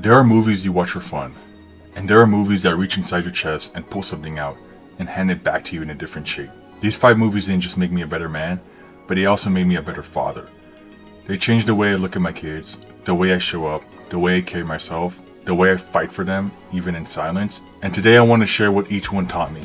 There are movies you watch for fun, and there are movies that reach inside your chest and pull something out and hand it back to you in a different shape. These 5 movies didn't just make me a better man, but they also made me a better father. They changed the way I look at my kids, the way I show up, the way I carry myself, the way I fight for them, even in silence. And today I want to share what each one taught me.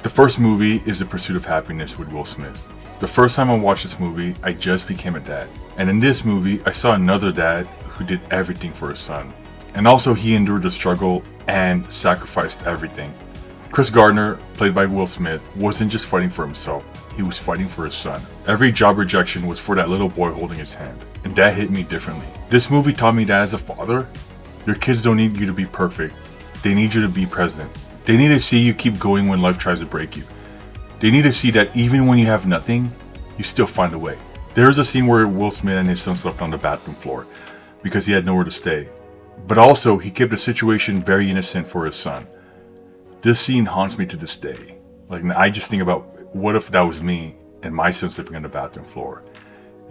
The first movie is The Pursuit of Happiness with Will Smith. The first time I watched this movie, I just became a dad. And in this movie, I saw another dad who did everything for his son. And also he endured the struggle and sacrificed everything. Chris Gardner, played by Will Smith, wasn't just fighting for himself, he was fighting for his son. Every job rejection was for that little boy holding his hand. And that hit me differently. This movie taught me that as a father, your kids don't need you to be perfect. They need you to be present. They need to see you keep going when life tries to break you. They need to see that even when you have nothing, you still find a way. There's a scene where Will Smith and his son slept on the bathroom floor because he had nowhere to stay. But also, he kept the situation very innocent for his son. This scene haunts me to this day. I just think about, what if that was me and my son sleeping on the bathroom floor?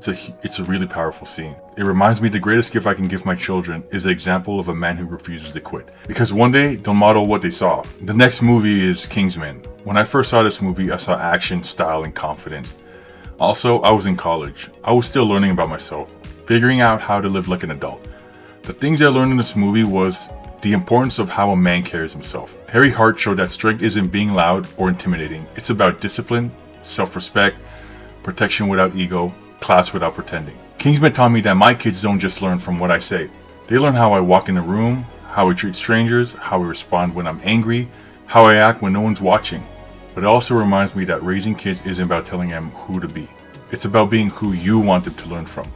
It's a really powerful scene. It reminds me the greatest gift I can give my children is the example of a man who refuses to quit. Because one day, they'll model what they saw. The next movie is Kingsman. When I first saw this movie, I saw action, style, and confidence. Also, I was in college. I was still learning about myself, figuring out how to live like an adult. The things I learned in this movie was the importance of how a man carries himself. Harry Hart showed that strength isn't being loud or intimidating. It's about discipline, self-respect, protection without ego, class without pretending. Kingsman taught me that my kids don't just learn from what I say. They learn how I walk in the room, how I treat strangers, how I respond when I'm angry, how I act when no one's watching. But it also reminds me that raising kids isn't about telling them who to be. It's about being who you want them to learn from.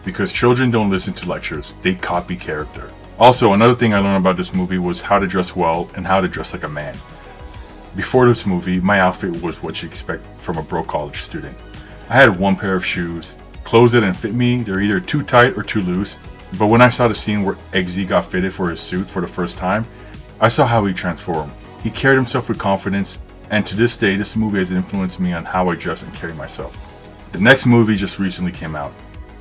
Because children don't listen to lectures, they copy character. Also, another thing I learned about this movie was how to dress well and how to dress like a man. Before this movie, my outfit was what you expect from a broke college student. I had one pair of shoes. Clothes that didn't fit me, they're either too tight or too loose. But when I saw the scene where Eggsy got fitted for his suit for the first time, I saw how he transformed. He carried himself with confidence, and to this day, this movie has influenced me on how I dress and carry myself. The next movie just recently came out.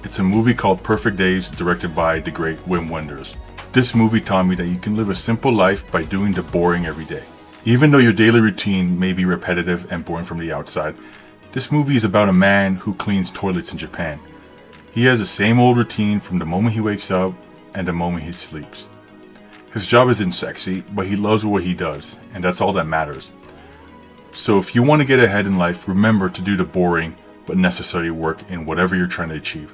It's a movie called Perfect Days, directed by the great Wim Wenders. This movie taught me that you can live a simple life by doing the boring every day. Even though your daily routine may be repetitive and boring from the outside, this movie is about a man who cleans toilets in Japan. He has the same old routine from the moment he wakes up and the moment he sleeps. His job isn't sexy, but he loves what he does, and that's all that matters. So if you want to get ahead in life, remember to do the boring but necessary work in whatever you're trying to achieve.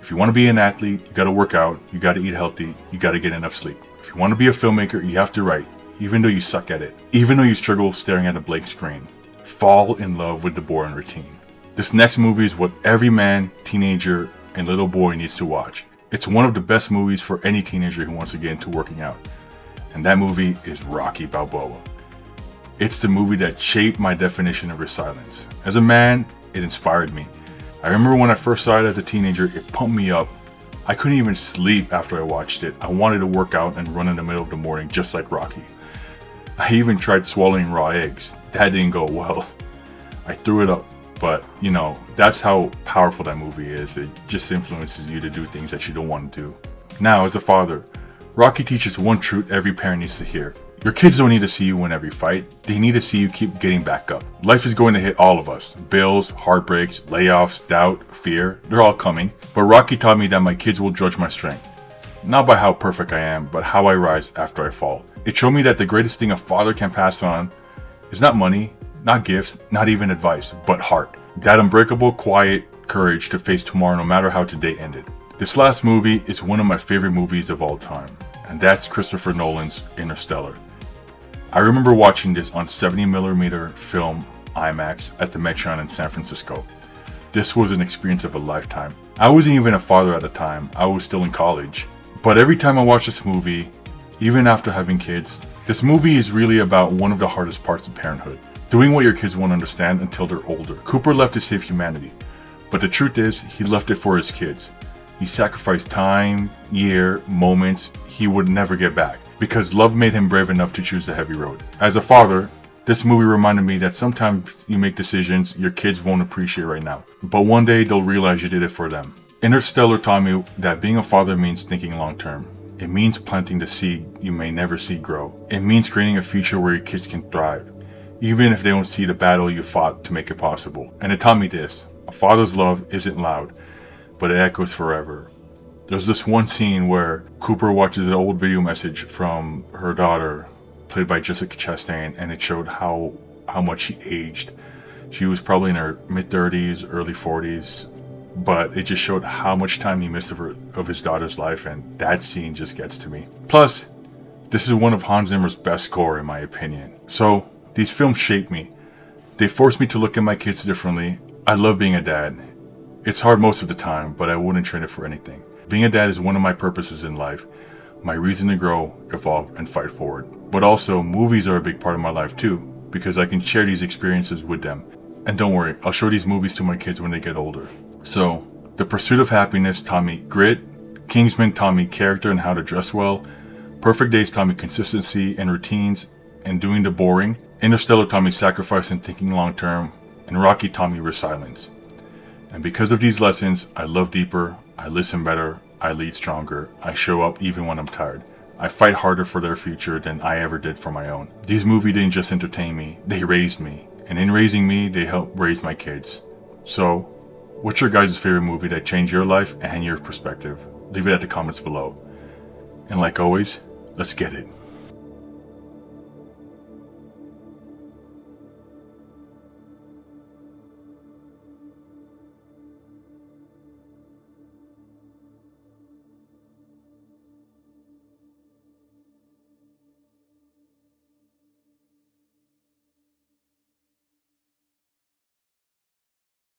If you want to be an athlete, you got to work out, you got to eat healthy, you got to get enough sleep. If you want to be a filmmaker, you have to write, even though you suck at it, even though you struggle staring at a blank screen. Fall in love with the boring routine. This next movie is what every man, teenager, and little boy needs to watch. It's one of the best movies for any teenager who wants to get into working out. And that movie is Rocky Balboa. It's the movie that shaped my definition of resilience. As a man, it inspired me. I remember when I first saw it as a teenager, it pumped me up. I couldn't even sleep after I watched it. I wanted to work out and run in the middle of the morning just like Rocky. I even tried swallowing raw eggs. That didn't go well. I threw it up, but that's how powerful that movie is. It just influences you to do things that you don't want to do. Now, as a father, Rocky teaches one truth every parent needs to hear. Your kids don't need to see you win every fight. They need to see you keep getting back up. Life is going to hit all of us. Bills, heartbreaks, layoffs, doubt, fear, they're all coming. But Rocky taught me that my kids will judge my strength. Not by how perfect I am, but how I rise after I fall. It showed me that the greatest thing a father can pass on is not money, not gifts, not even advice, but heart. That unbreakable, quiet courage to face tomorrow no matter how today ended. This last movie is one of my favorite movies of all time, and that's Christopher Nolan's Interstellar. I remember watching this on 70mm film IMAX at the Metron in San Francisco. This was an experience of a lifetime. I wasn't even a father at the time, I was still in college. But every time I watch this movie, even after having kids, this movie is really about one of the hardest parts of parenthood. Doing what your kids won't understand until they're older. Cooper left to save humanity, but the truth is, he left it for his kids. He sacrificed time, year, moments he would never get back, because love made him brave enough to choose the heavy road. As a father, this movie reminded me that sometimes you make decisions your kids won't appreciate right now, but one day they'll realize you did it for them. Interstellar taught me that being a father means thinking long term. It means planting the seed you may never see grow. It means creating a future where your kids can thrive, even if they don't see the battle you fought to make it possible. And it taught me this: a father's love isn't loud, but it echoes forever. There's this one scene where Cooper watches an old video message from her daughter, played by Jessica Chastain, and it showed how much she aged. She was probably in her mid-30s, early 40s, but it just showed how much time he missed of his daughter's life, and that scene just gets to me. Plus, this is one of Hans Zimmer's best score in my opinion. So, these films shaped me. They forced me to look at my kids differently. I love being a dad. It's hard most of the time, but I wouldn't trade it for anything. Being a dad is one of my purposes in life, my reason to grow, evolve, and fight forward. But also, movies are a big part of my life too, because I can share these experiences with them. And don't worry, I'll show these movies to my kids when they get older. So, The Pursuit of Happiness taught me grit, Kingsman taught me character and how to dress well, Perfect Days taught me consistency and routines and doing the boring, Interstellar taught me sacrifice and thinking long term, and Rocky taught me resilience. And because of these lessons, I love deeper, I listen better, I lead stronger, I show up even when I'm tired. I fight harder for their future than I ever did for my own. These movies didn't just entertain me, they raised me. And in raising me, they helped raise my kids. So, what's your guys' favorite movie that changed your life and your perspective? Leave it at the comments below. And like always, let's get it.